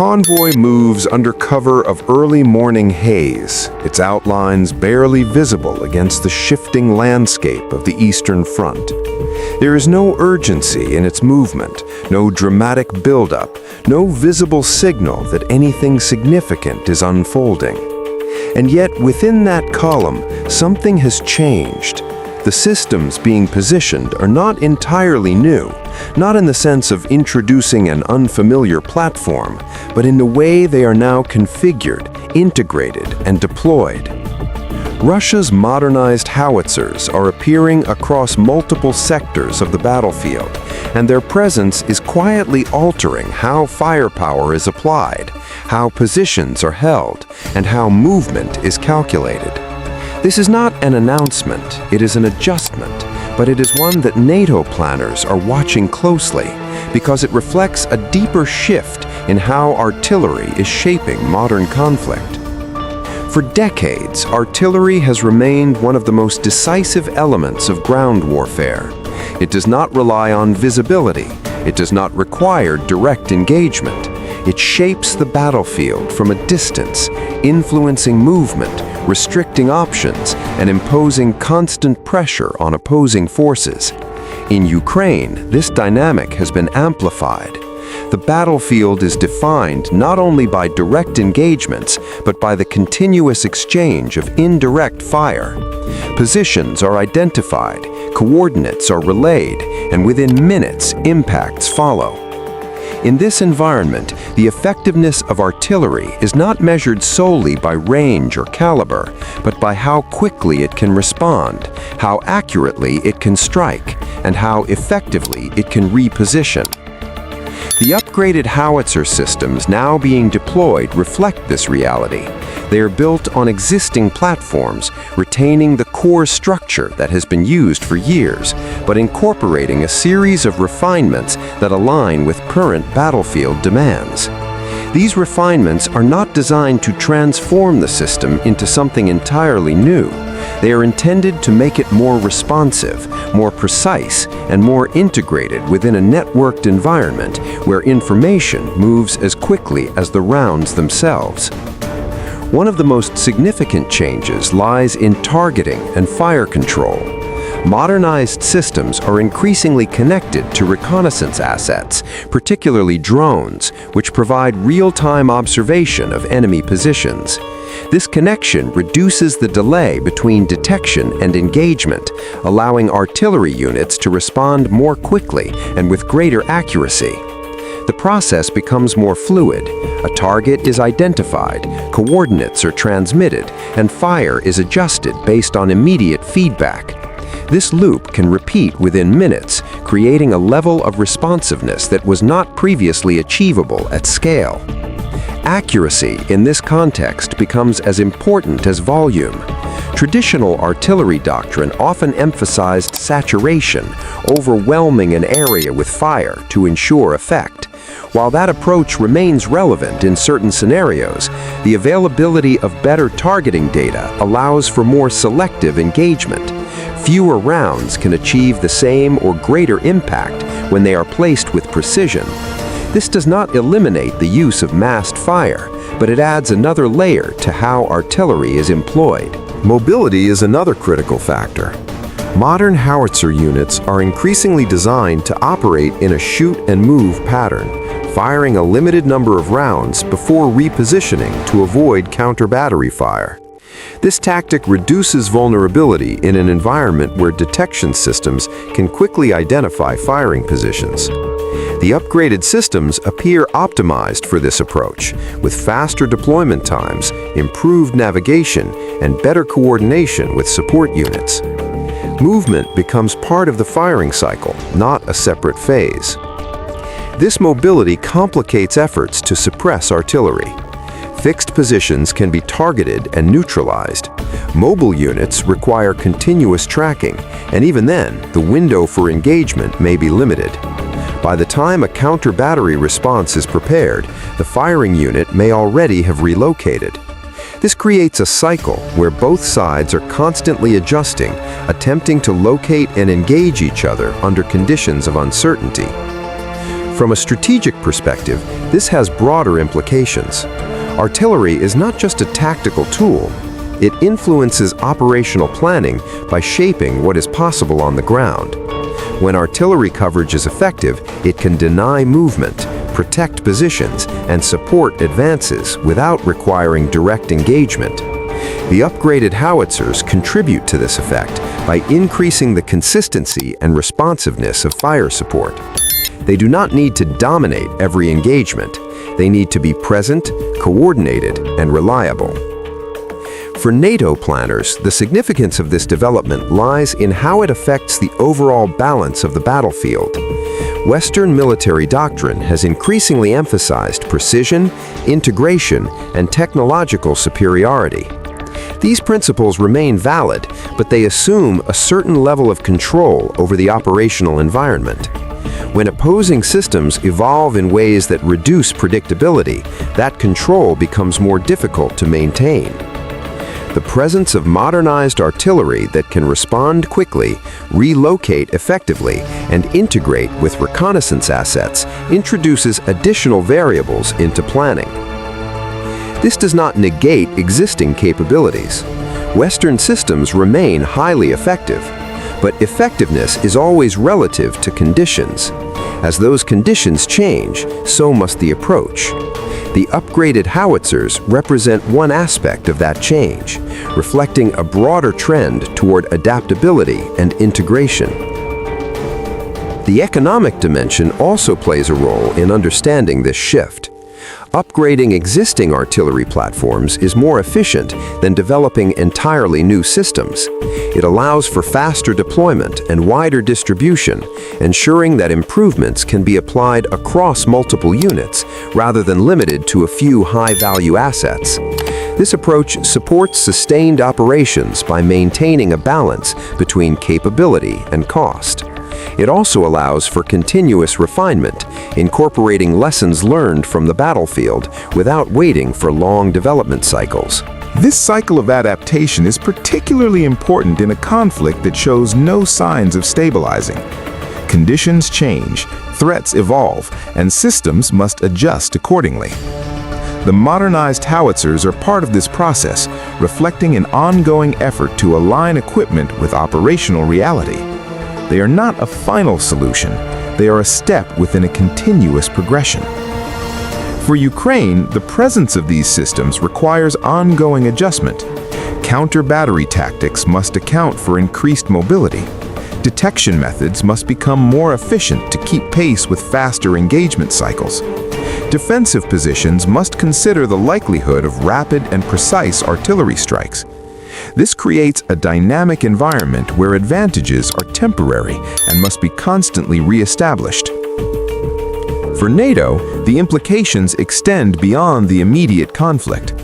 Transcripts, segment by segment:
convoy moves under cover of early morning haze, its outlines barely visible against the shifting landscape of the Eastern Front. There is no urgency in its movement, no dramatic buildup, no visible signal that anything significant is unfolding. And yet, within that column, something has changed. The systems being positioned are not entirely new, not in the sense of introducing an unfamiliar platform, but in the way they are now configured, integrated, and deployed. Russia's modernized howitzers are appearing across multiple sectors of the battlefield, and their presence is quietly altering how firepower is applied, how positions are held, and how movement is calculated. This is not an announcement, it is an adjustment, but it is one that NATO planners are watching closely because it reflects a deeper shift in how artillery is shaping modern conflict. For decades, artillery has remained one of the most decisive elements of ground warfare. It does not rely on visibility. It does not require direct engagement. It shapes the battlefield from a distance, influencing movement, restricting options, and imposing constant pressure on opposing forces. In Ukraine, this dynamic has been amplified. The battlefield is defined not only by direct engagements, but by the continuous exchange of indirect fire. Positions are identified, coordinates are relayed, and within minutes, impacts follow. In this environment, the effectiveness of artillery is not measured solely by range or caliber, but by how quickly it can respond, how accurately it can strike, and how effectively it can reposition. The upgraded howitzer systems now being deployed reflect this reality. They are built on existing platforms, retaining the core structure that has been used for years, but incorporating a series of refinements that align with current battlefield demands. These refinements are not designed to transform the system into something entirely new. They are intended to make it more responsive, more precise, and more integrated within a networked environment where information moves as quickly as the rounds themselves. One of the most significant changes lies in targeting and fire control. Modernized systems are increasingly connected to reconnaissance assets, particularly drones, which provide real-time observation of enemy positions. This connection reduces the delay between detection and engagement, allowing artillery units to respond more quickly and with greater accuracy. The process becomes more fluid. A target is identified, coordinates are transmitted, and fire is adjusted based on immediate feedback. This loop can repeat within minutes, creating a level of responsiveness that was not previously achievable at scale. Accuracy in this context becomes as important as volume. Traditional artillery doctrine often emphasized saturation, overwhelming an area with fire to ensure effect. While that approach remains relevant in certain scenarios, the availability of better targeting data allows for more selective engagement. Fewer rounds can achieve the same or greater impact when they are placed with precision. This does not eliminate the use of massed fire, but it adds another layer to how artillery is employed. Mobility is another critical factor. Modern howitzer units are increasingly designed to operate in a shoot-and-move pattern, firing a limited number of rounds before repositioning to avoid counter-battery fire. This tactic reduces vulnerability in an environment where detection systems can quickly identify firing positions. The upgraded systems appear optimized for this approach, with faster deployment times, improved navigation, and better coordination with support units. Movement becomes part of the firing cycle, not a separate phase. This mobility complicates efforts to suppress artillery. Fixed positions can be targeted and neutralized. Mobile units require continuous tracking, and even then, the window for engagement may be limited. By the time a counter-battery response is prepared, the firing unit may already have relocated. This creates a cycle where both sides are constantly adjusting, attempting to locate and engage each other under conditions of uncertainty. From a strategic perspective, this has broader implications. Artillery is not just a tactical tool. It influences operational planning by shaping what is possible on the ground. When artillery coverage is effective, it can deny movement, protect positions, and support advances without requiring direct engagement. The upgraded howitzers contribute to this effect by increasing the consistency and responsiveness of fire support. They do not need to dominate every engagement. They need to be present, coordinated, and reliable. For NATO planners, the significance of this development lies in how it affects the overall balance of the battlefield. Western military doctrine has increasingly emphasized precision, integration, and technological superiority. These principles remain valid, but they assume a certain level of control over the operational environment. When opposing systems evolve in ways that reduce predictability, that control becomes more difficult to maintain. The presence of modernized artillery that can respond quickly, relocate effectively, and integrate with reconnaissance assets introduces additional variables into planning. This does not negate existing capabilities. Western systems remain highly effective, but effectiveness is always relative to conditions. As those conditions change, so must the approach. The upgraded howitzers represent one aspect of that change, reflecting a broader trend toward adaptability and integration. The economic dimension also plays a role in understanding this shift. Upgrading existing artillery platforms is more efficient than developing entirely new systems. It allows for faster deployment and wider distribution, ensuring that improvements can be applied across multiple units rather than limited to a few high-value assets. This approach supports sustained operations by maintaining a balance between capability and cost. It also allows for continuous refinement, incorporating lessons learned from the battlefield without waiting for long development cycles. This cycle of adaptation is particularly important in a conflict that shows no signs of stabilizing. Conditions change, threats evolve, and systems must adjust accordingly. The modernized howitzers are part of this process, reflecting an ongoing effort to align equipment with operational reality. They are not a final solution, they are a step within a continuous progression. For Ukraine, the presence of these systems requires ongoing adjustment. Counter-battery tactics must account for increased mobility. Detection methods must become more efficient to keep pace with faster engagement cycles. Defensive positions must consider the likelihood of rapid and precise artillery strikes. This creates a dynamic environment where advantages are temporary and must be constantly re-established. For NATO, the implications extend beyond the immediate conflict.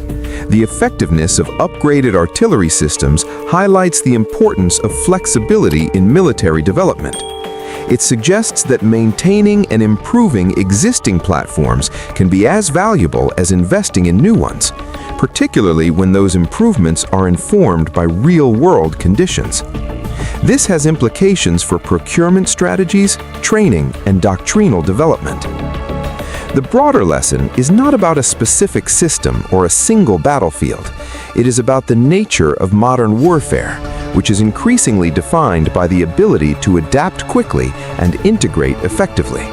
The effectiveness of upgraded artillery systems highlights the importance of flexibility in military development. It suggests that maintaining and improving existing platforms can be as valuable as investing in new ones, particularly when those improvements are informed by real-world conditions. This has implications for procurement strategies, training, and doctrinal development. The broader lesson is not about a specific system or a single battlefield. It is about the nature of modern warfare, which is increasingly defined by the ability to adapt quickly and integrate effectively.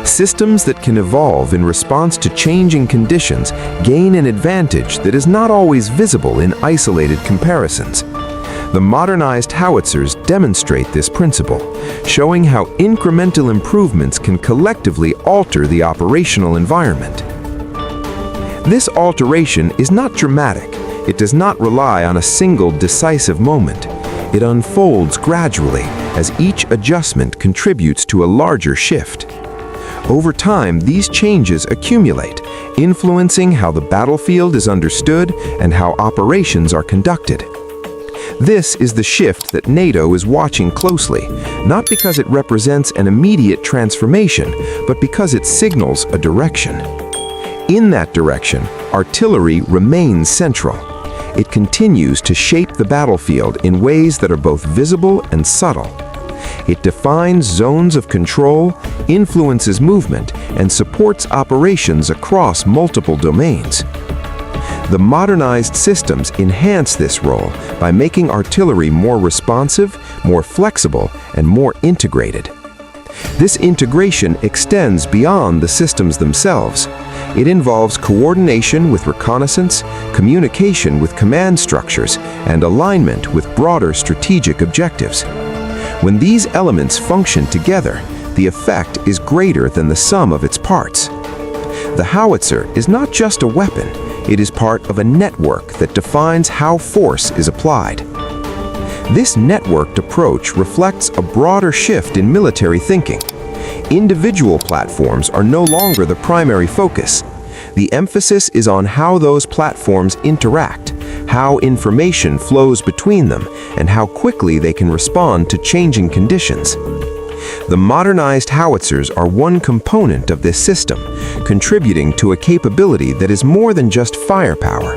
Systems that can evolve in response to changing conditions gain an advantage that is not always visible in isolated comparisons. The modernized howitzers demonstrate this principle, showing how incremental improvements can collectively alter the operational environment. This alteration is not dramatic. It does not rely on a single decisive moment. It unfolds gradually as each adjustment contributes to a larger shift. Over time, these changes accumulate, influencing how the battlefield is understood and how operations are conducted. This is the shift that NATO is watching closely, not because it represents an immediate transformation, but because it signals a direction. In that direction, artillery remains central. It continues to shape the battlefield in ways that are both visible and subtle. It defines zones of control, influences movement, and supports operations across multiple domains. The modernized systems enhance this role by making artillery more responsive, more flexible, and more integrated. This integration extends beyond the systems themselves. It involves coordination with reconnaissance, communication with command structures, and alignment with broader strategic objectives. When these elements function together, the effect is greater than the sum of its parts. The howitzer is not just a weapon, it is part of a network that defines how force is applied. This networked approach reflects a broader shift in military thinking. Individual platforms are no longer the primary focus. The emphasis is on how those platforms interact, how information flows between them, and how quickly they can respond to changing conditions. The modernized howitzers are one component of this system, contributing to a capability that is more than just firepower.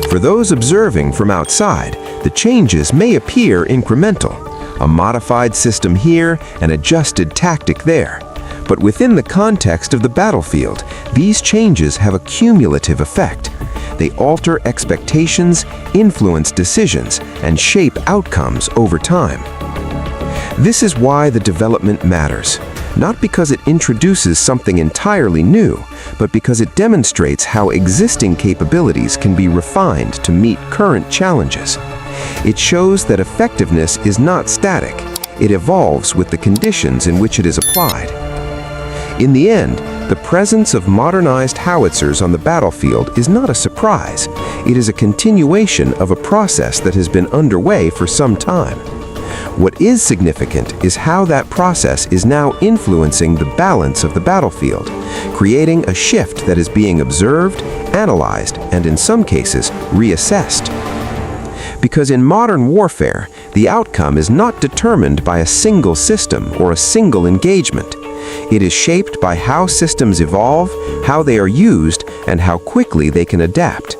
For those observing from outside, the changes may appear incremental, a modified system here, an adjusted tactic there. But within the context of the battlefield, these changes have a cumulative effect. They alter expectations, influence decisions, and shape outcomes over time. This is why the development matters, not because it introduces something entirely new, but because it demonstrates how existing capabilities can be refined to meet current challenges. It shows that effectiveness is not static. It evolves with the conditions in which it is applied. In the end, the presence of modernized howitzers on the battlefield is not a surprise. It is a continuation of a process that has been underway for some time. What is significant is how that process is now influencing the balance of the battlefield, creating a shift that is being observed, analyzed, and in some cases, reassessed. Because in modern warfare, the outcome is not determined by a single system or a single engagement. It is shaped by how systems evolve, how they are used, and how quickly they can adapt.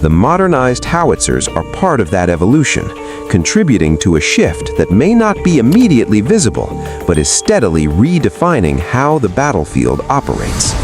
The modernized howitzers are part of that evolution, contributing to a shift that may not be immediately visible, but is steadily redefining how the battlefield operates.